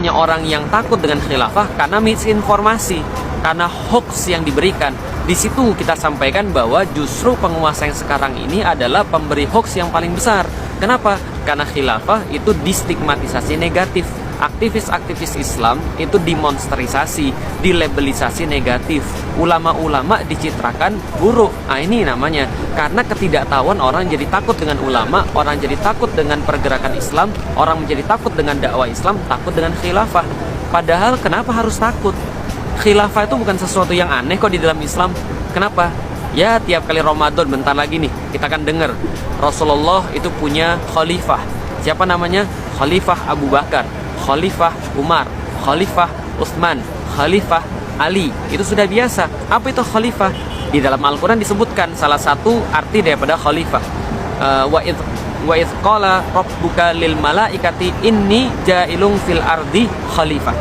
banyak orang yang takut dengan khilafah karena misinformasi, karena hoax yang diberikan. Di situ kita sampaikan bahwa justru penguasa yang sekarang ini adalah pemberi hoax yang paling besar. Kenapa? Karena khilafah itu distigmatisasi negatif. Aktivis-aktivis Islam itu dimonsterisasi, dilabelisasi negatif. Ulama-ulama dicitrakan buruk. Nah, ini namanya karena ketidaktahuan orang jadi takut dengan ulama, orang jadi takut dengan pergerakan Islam, orang menjadi takut dengan dakwah Islam, takut dengan khilafah. Padahal kenapa harus takut? Khilafah itu bukan sesuatu yang aneh kok di dalam Islam. Kenapa? Ya, tiap kali Ramadan bentar lagi nih kita akan dengar Rasulullah itu punya khalifah. Siapa namanya? Khalifah Abu Bakar, Khalifah Umar, Khalifah Utsman, Khalifah Ali. Itu sudah biasa. Apa itu khalifah? Di dalam Al-Quran disebutkan salah satu arti daripada khalifah. Wa idz qala rabbuka lil malaikati inni ja'ilun fil ardi khalifah.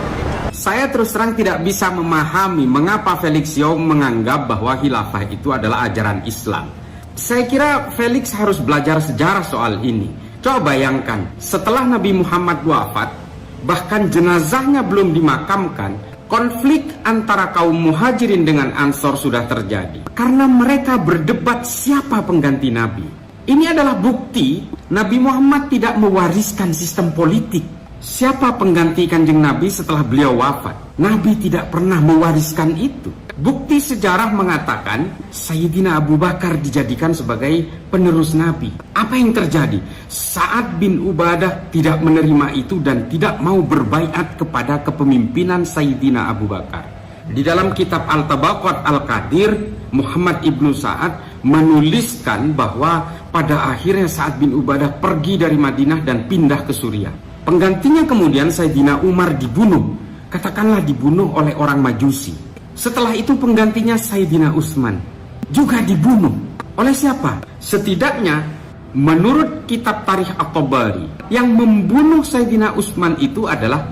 Saya terus terang tidak bisa memahami mengapa Felix Young menganggap bahwa khilafah itu adalah ajaran Islam. Saya kira Felix harus belajar sejarah soal ini. Coba bayangkan, setelah Nabi Muhammad wafat, bahkan jenazahnya belum dimakamkan, konflik antara kaum muhajirin dengan ansor sudah terjadi. Karena mereka berdebat siapa pengganti Nabi. Ini adalah bukti Nabi Muhammad tidak mewariskan sistem politik. Siapa pengganti Kanjeng Nabi setelah beliau wafat? Nabi tidak pernah mewariskan itu. Bukti sejarah mengatakan Sayyidina Abu Bakar dijadikan sebagai penerus Nabi. Apa yang terjadi? Sa'ad bin Ubadah tidak menerima itu dan tidak mau berbaiat kepada kepemimpinan Sayyidina Abu Bakar. Di dalam kitab Al-Tabaqat Al-Qadir, Muhammad ibnu Sa'ad menuliskan bahwa pada akhirnya Sa'ad bin Ubadah pergi dari Madinah dan pindah ke Suriah. Penggantinya kemudian Sayyidina Umar dibunuh, katakanlah dibunuh oleh orang Majusi. Setelah itu penggantinya Sayyidina Utsman juga dibunuh. Oleh siapa? Setidaknya menurut kitab Tarikh At-Tabari, yang membunuh Sayyidina Utsman itu adalah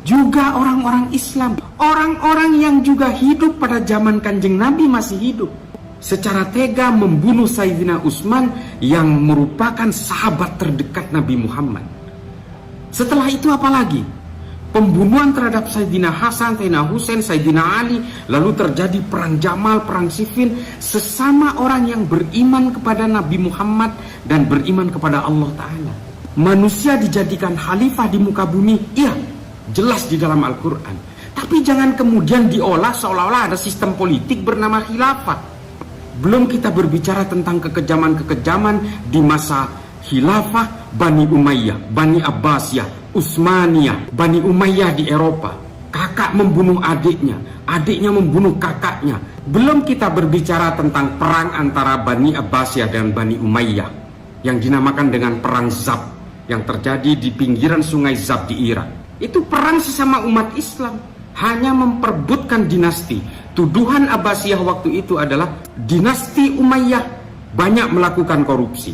juga orang-orang Islam, orang-orang yang juga hidup pada zaman Kanjeng Nabi masih hidup. Secara tega membunuh Sayyidina Utsman yang merupakan sahabat terdekat Nabi Muhammad. Setelah itu apa lagi? Pembunuhan terhadap Sayyidina Hasan, Sayyidina Husain, Sayyidina Ali. Lalu terjadi perang Jamal, perang Siffin. Sesama orang yang beriman kepada Nabi Muhammad dan beriman kepada Allah Ta'ala. Manusia dijadikan khalifah di muka bumi. Iya, jelas di dalam Al-Quran. Tapi jangan kemudian diolah seolah-olah ada sistem politik bernama khilafah. Belum kita berbicara tentang kekejaman-kekejaman di masa khilafah Bani Umayyah, Bani Abbasiyah, Utsmaniyah, Bani Umayyah di Eropa. Kakak membunuh adiknya, adiknya membunuh kakaknya. Belum kita berbicara tentang perang antara Bani Abbasiyah dan Bani Umayyah yang dinamakan dengan perang Zab yang terjadi di pinggiran sungai Zab di Irak. Itu perang sesama umat Islam, hanya memperebutkan dinasti. Tuduhan Abbasiyah waktu itu adalah dinasti Umayyah banyak melakukan korupsi.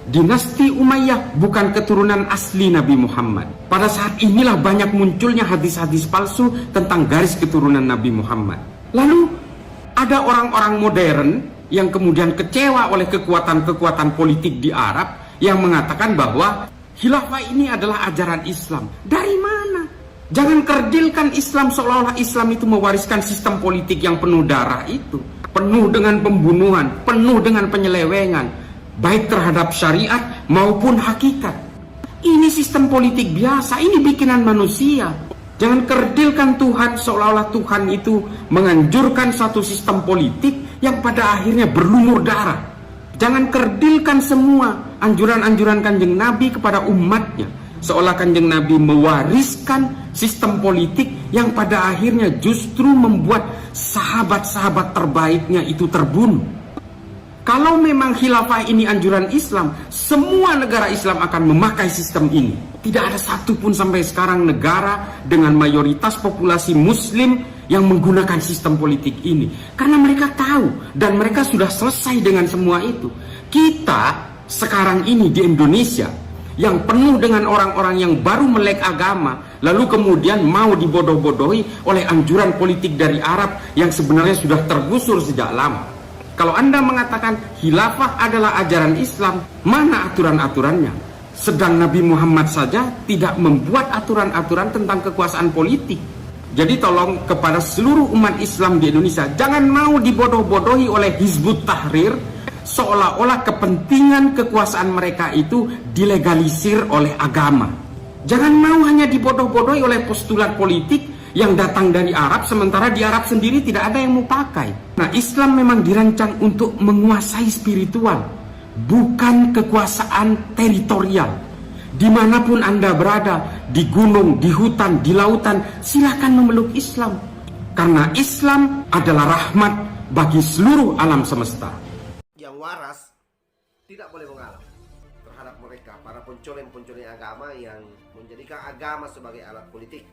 Dinasti Umayyah bukan keturunan asli Nabi Muhammad. Pada saat inilah banyak munculnya hadis-hadis palsu tentang garis keturunan Nabi Muhammad. Lalu ada orang-orang modern yang kemudian kecewa oleh kekuatan-kekuatan politik di Arab yang mengatakan bahwa khilafah ini adalah ajaran Islam. Dari mana? Jangan kerdilkan Islam seolah-olah Islam itu mewariskan sistem politik yang penuh darah itu, penuh dengan pembunuhan, penuh dengan penyelewengan, baik terhadap syariat maupun hakikat. Ini sistem politik biasa, ini bikinan manusia. Jangan kerdilkan Tuhan seolah-olah Tuhan itu menganjurkan satu sistem politik yang pada akhirnya berlumur darah. Jangan kerdilkan semua anjuran-anjuran Kanjeng Nabi kepada umatnya, seolah Kanjeng Nabi mewariskan sistem politik yang pada akhirnya justru membuat sahabat-sahabat terbaiknya itu terbunuh. Kalau memang khilafah ini anjuran Islam, semua negara Islam akan memakai sistem ini. Tidak ada satupun sampai sekarang negara dengan mayoritas populasi Muslim yang menggunakan sistem politik ini. Karena mereka tahu dan mereka sudah selesai dengan semua itu. Kita sekarang ini di Indonesia yang penuh dengan orang-orang yang baru melek agama, lalu kemudian mau dibodoh-bodohi oleh anjuran politik dari Arab yang sebenarnya sudah tergusur sejak lama. Kalau Anda mengatakan khilafah adalah ajaran Islam, mana aturan-aturannya? Sedang Nabi Muhammad saja tidak membuat aturan-aturan tentang kekuasaan politik. Jadi tolong kepada seluruh umat Islam di Indonesia, jangan mau dibodoh-bodohi oleh Hizbut Tahrir seolah-olah kepentingan kekuasaan mereka itu dilegalisir oleh agama. Jangan mau hanya dibodoh-bodohi oleh postulat politik yang datang dari Arab, sementara di Arab sendiri tidak ada yang mau pakai. Nah, Islam memang dirancang untuk menguasai spiritual, bukan kekuasaan teritorial. Dimanapun Anda berada, di gunung, di hutan, di lautan, silakan memeluk Islam. Karena Islam adalah rahmat bagi seluruh alam semesta. Yang waras tidak boleh mengalah terhadap mereka, para pencoleng-pencoleng agama yang menjadikan agama sebagai alat politik.